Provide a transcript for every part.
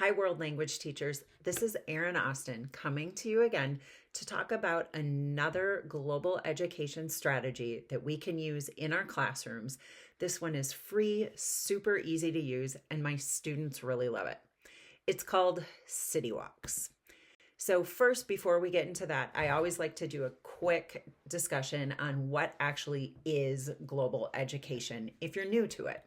Hi, world language teachers. This is Erin Austin coming to you again to talk about another global education strategy that we can use in our classrooms. This one is free, super easy to use, and my students really love it. It's called City Walks. So first, before we get into that, I always like to do a quick discussion on what actually is global education if you're new to it.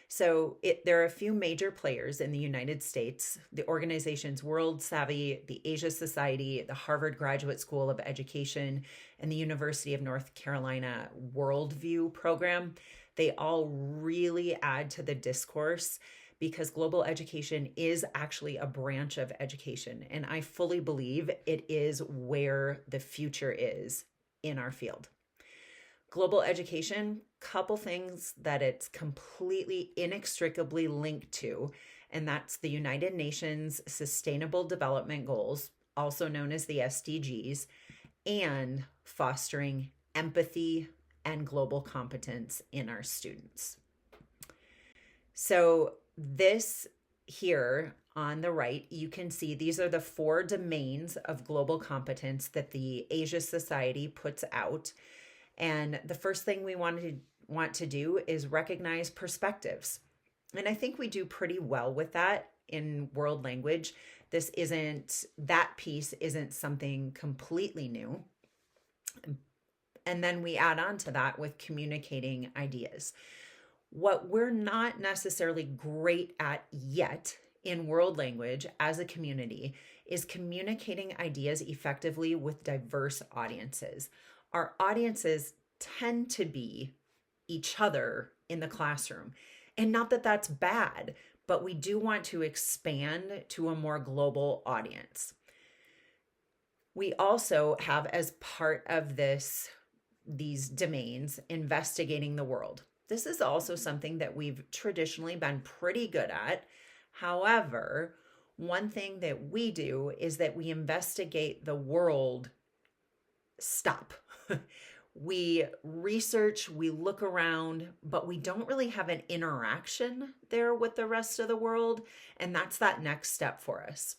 So there are a few major players in the United States, the organizations World Savvy, the Asia Society, the Harvard Graduate School of Education, and the University of North Carolina Worldview program. They all really add to the discourse because global education is actually a branch of education. And I fully believe it is where the future is in our field. Global education, couple things that it's completely inextricably linked to, and that's the United Nations Sustainable Development Goals, also known as the SDGs, and fostering empathy and global competence in our students. So this here on the right, you can see these are the 4 domains of global competence that the Asia Society puts out. And the first thing we want to do is recognize perspectives. And I think we do pretty well with that in world language. That piece isn't something completely new. And then we add on to that with communicating ideas. What we're not necessarily great at yet in world language as a community is communicating ideas effectively with diverse audiences. Our audiences tend to be each other in the classroom. And not that that's bad, but we do want to expand to a more global audience. We also have, as part of these domains, investigating the world. This is also something that we've traditionally been pretty good at. However, one thing that we do is that we investigate the world. Stop. We research, we look around, but we don't really have an interaction there with the rest of the world. And that's that next step for us.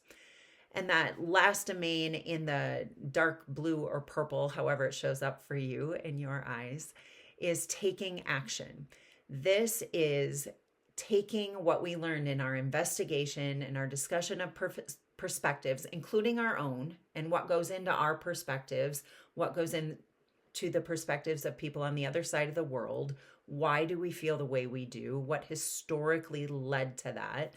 And that last domain in the dark blue or purple, however it shows up for you in your eyes, is taking action. This is taking what we learned in our investigation and our discussion of perspectives, including our own, and what goes into our perspectives, what goes into the perspectives of people on the other side of the world. Why do we feel the way we do? What historically led to that?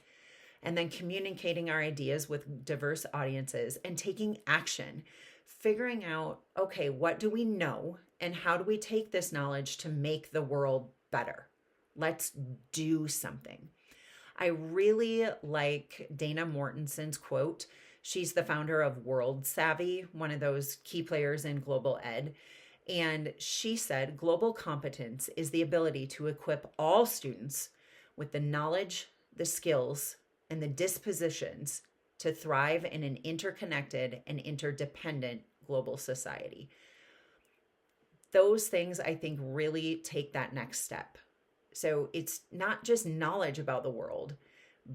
And then communicating our ideas with diverse audiences and taking action, figuring out, okay, what do we know and how do we take this knowledge to make the world better? Let's do something. I really like Dana Mortenson's quote. She's the founder of World Savvy, one of those key players in global ed. And she said, global competence is the ability to equip all students with the knowledge, the skills, and the dispositions to thrive in an interconnected and interdependent global society. Those things, I think, really take that next step. So it's not just knowledge about the world,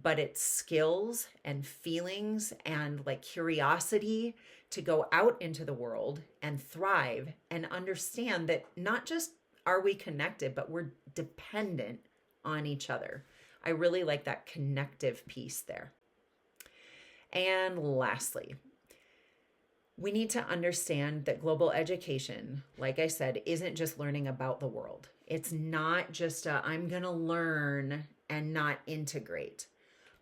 but it's skills and feelings and like curiosity to go out into the world and thrive and understand that not just are we connected, but we're dependent on each other. I really like that connective piece there. And lastly, we need to understand that global education, like I said, isn't just learning about the world. It's not just I'm going to learn and not integrate.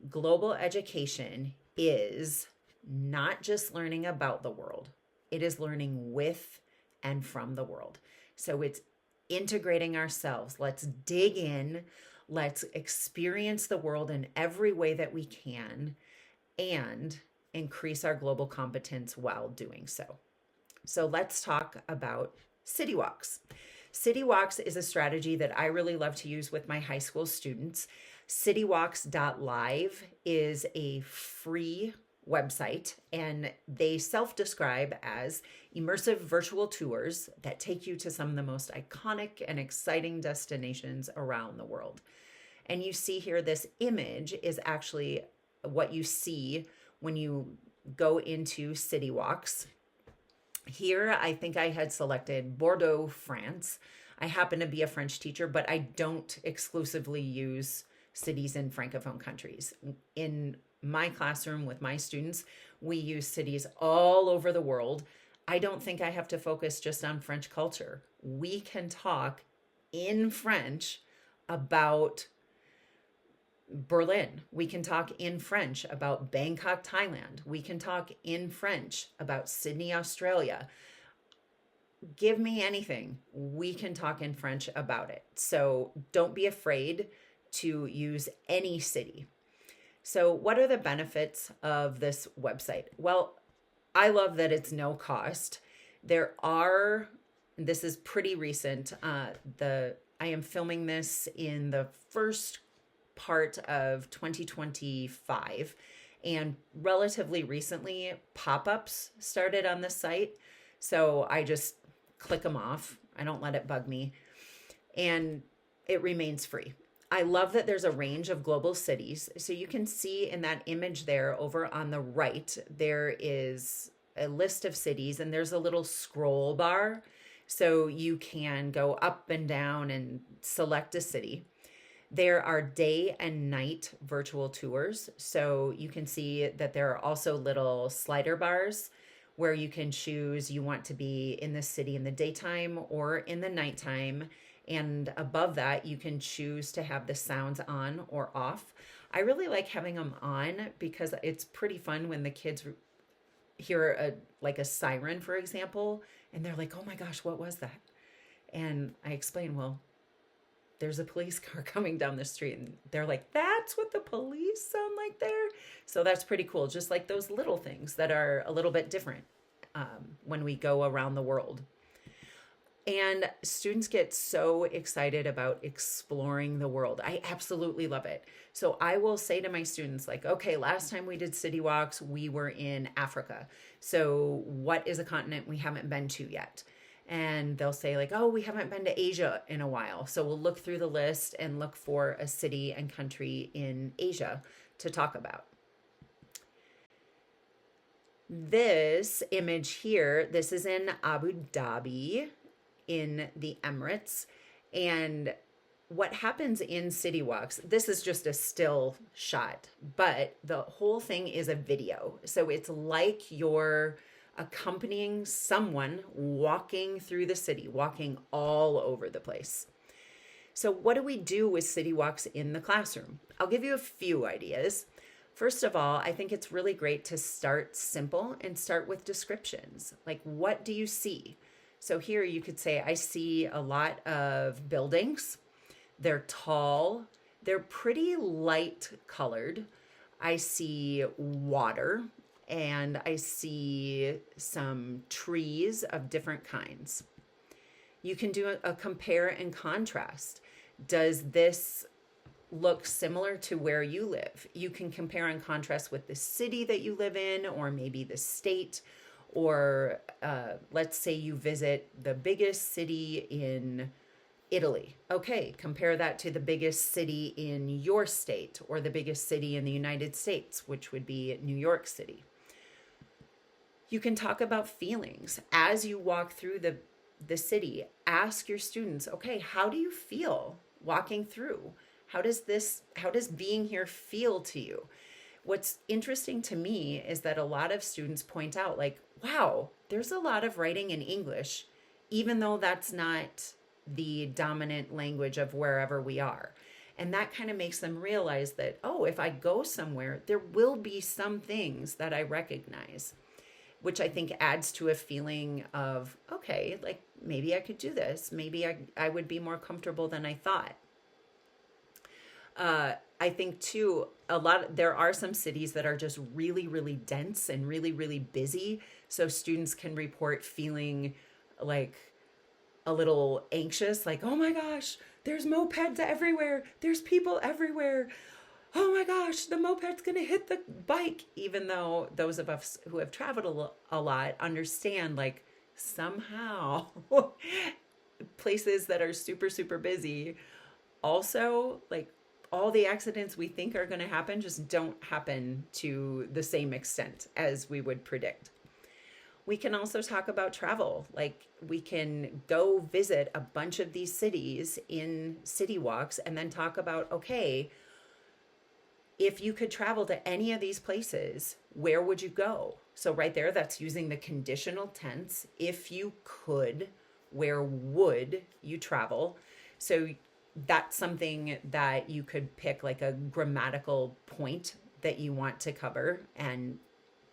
Global education is not just learning about the world. It is learning with and from the world. So it's integrating ourselves. Let's dig in. Let's experience the world in every way that we can and increase our global competence while doing so. So let's talk about City Walks. City Walks is a strategy that I really love to use with my high school students. Citywalks.live is a free website, and they self-describe as immersive virtual tours that take you to some of the most iconic and exciting destinations around the world. And you see here, this image is actually what you see when you go into city walks. Here, I think I had selected Bordeaux, France. I happen to be a French teacher, but I don't exclusively use cities in Francophone countries. In my classroom with my students, we use cities all over the world. I don't think I have to focus just on French culture. We can talk in French about Berlin. We can talk in French about Bangkok, Thailand. We can talk in French about Sydney, Australia. Give me anything. We can talk in French about it. So don't be afraid to use any city. So what are the benefits of this website? Well, I love that it's no cost. This is pretty recent. I am filming this in the first part of 2025, and relatively recently pop-ups started on the site. So I just click them off. I don't let it bug me, and it remains free. I love that there's a range of global cities. So you can see in that image there over on the right, there is a list of cities and there's a little scroll bar. So you can go up and down and select a city. There are day and night virtual tours. So you can see that there are also little slider bars where you can choose you want to be in the city in the daytime or in the nighttime. And above that, you can choose to have the sounds on or off. I really like having them on because it's pretty fun when the kids hear a siren, for example, and they're like, oh my gosh, what was that? And I explain, well, there's a police car coming down the street. And they're like, that's what the police sound like there? So that's pretty cool. Just like those little things that are a little bit different when we go around the world. And students get so excited about exploring the world. I absolutely love it. So I will say to my students, like, okay, last time we did city walks, we were in Africa. So what is a continent we haven't been to yet? And they'll say like, oh, we haven't been to Asia in a while. So we'll look through the list and look for a city and country in Asia to talk about. This image here, this is in Abu Dhabi, in the Emirates. And what happens in city walks, this is just a still shot, but the whole thing is a video. So it's like you're accompanying someone walking through the city, walking all over the place. So what do we do with city walks in the classroom? I'll give you a few ideas. First of all, I think it's really great to start simple and start with descriptions. Like, what do you see? So here you could say, I see a lot of buildings. They're tall. They're pretty light colored. I see water and I see some trees of different kinds. You can do a compare and contrast. Does this look similar to where you live? You can compare and contrast with the city that you live in, or maybe the state. Or let's say you visit the biggest city in Italy. Okay, compare that to the biggest city in your state or the biggest city in the United States, which would be New York City. You can talk about feelings. As you walk through the city, ask your students, okay, how do you feel walking through? How does being here feel to you? What's interesting to me is that a lot of students point out like, wow, there's a lot of writing in English, even though that's not the dominant language of wherever we are. And that kind of makes them realize that, oh, if I go somewhere, there will be some things that I recognize, which I think adds to a feeling of, okay, like maybe I could do this. Maybe I would be more comfortable than I thought. I think too, there are some cities that are just really, really dense and really, really busy. So students can report feeling like a little anxious, like, oh my gosh, there's mopeds everywhere. There's people everywhere. Oh my gosh, the moped's going to hit the bike. Even though those of us who have traveled a lot understand, like, somehow places that are super, super busy also, like, all the accidents we think are going to happen just don't happen to the same extent as we would predict. We can also talk about travel. Like, we can go visit a bunch of these cities in city walks and then talk about, okay, if you could travel to any of these places, where would you go? So right there, that's using the conditional tense. If you could, where would you travel? So that's something that you could pick, like a grammatical point that you want to cover, and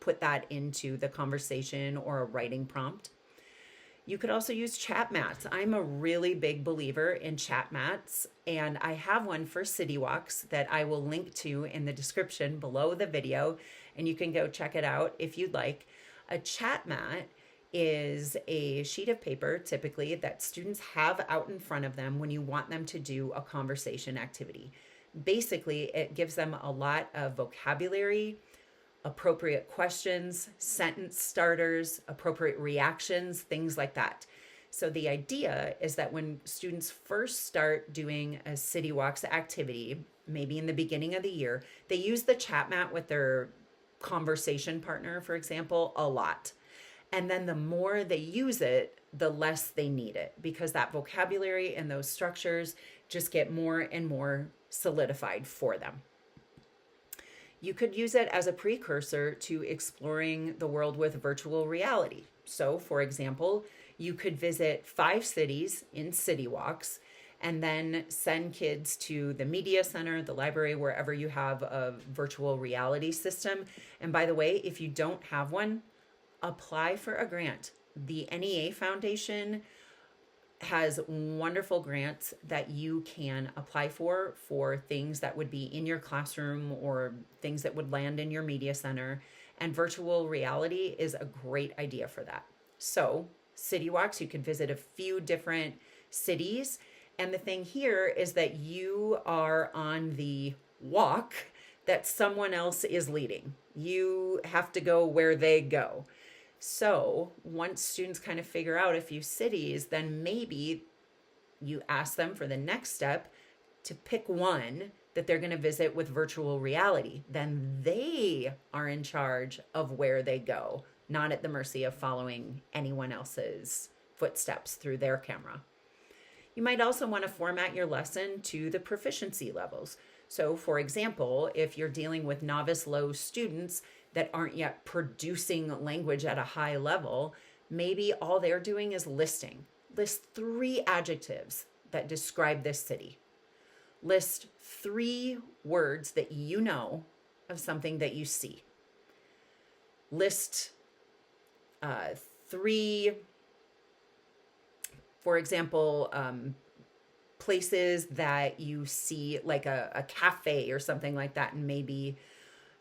put that into the conversation or a writing prompt. You could also use chat mats. I'm a really big believer in chat mats, and I have one for city walks that I will link to in the description below the video, and you can go check it out if you'd like. A chat mat is a sheet of paper, typically, that students have out in front of them when you want them to do a conversation activity. Basically, it gives them a lot of vocabulary, appropriate questions, sentence starters, appropriate reactions, things like that. So the idea is that when students first start doing a City Walks activity, maybe in the beginning of the year, they use the chat mat with their conversation partner, for example, a lot. And then the more they use it, the less they need it, because that vocabulary and those structures just get more and more solidified for them. You could use it as a precursor to exploring the world with virtual reality. So, for example, you could visit 5 cities in City Walks and then send kids to the media center, the library, wherever you have a virtual reality system. And by the way, if you don't have one, apply for a grant. The NEA Foundation has wonderful grants that you can apply for things that would be in your classroom or things that would land in your media center. And virtual reality is a great idea for that. So, City Walks, you can visit a few different cities. And the thing here is that you are on the walk that someone else is leading. You have to go where they go. So once students kind of figure out a few cities, then maybe you ask them for the next step to pick one that they're going to visit with virtual reality. Then they are in charge of where they go, not at the mercy of following anyone else's footsteps through their camera. You might also want to format your lesson to the proficiency levels. So, for example, if you're dealing with novice low students that aren't yet producing language at a high level, maybe all they're doing is listing. List 3 adjectives that describe this city. List 3 words that you know of something that you see. List 3, for example, places that you see, like a cafe or something like that, and maybe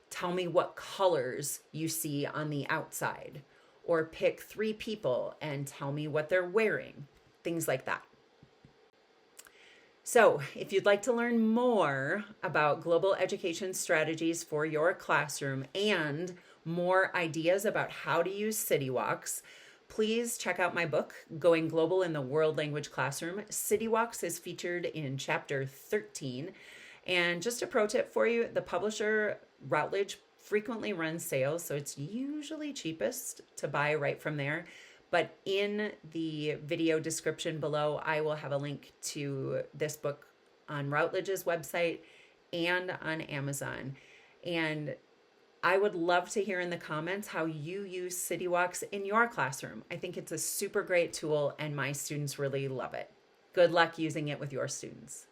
tell me what colors you see on the outside. Or pick 3 people and tell me what they're wearing, things like that. So if you'd like to learn more about global education strategies for your classroom and more ideas about how to use City Walks, please check out my book, Going Global in the World Language Classroom. City Walks is featured in chapter 13. And just a pro tip for you, the publisher Routledge frequently runs sales, so it's usually cheapest to buy right from there. But in the video description below, I will have a link to this book on Routledge's website and on Amazon. And I would love to hear in the comments how you use City Walks in your classroom. I think it's a super great tool and my students really love it. Good luck using it with your students.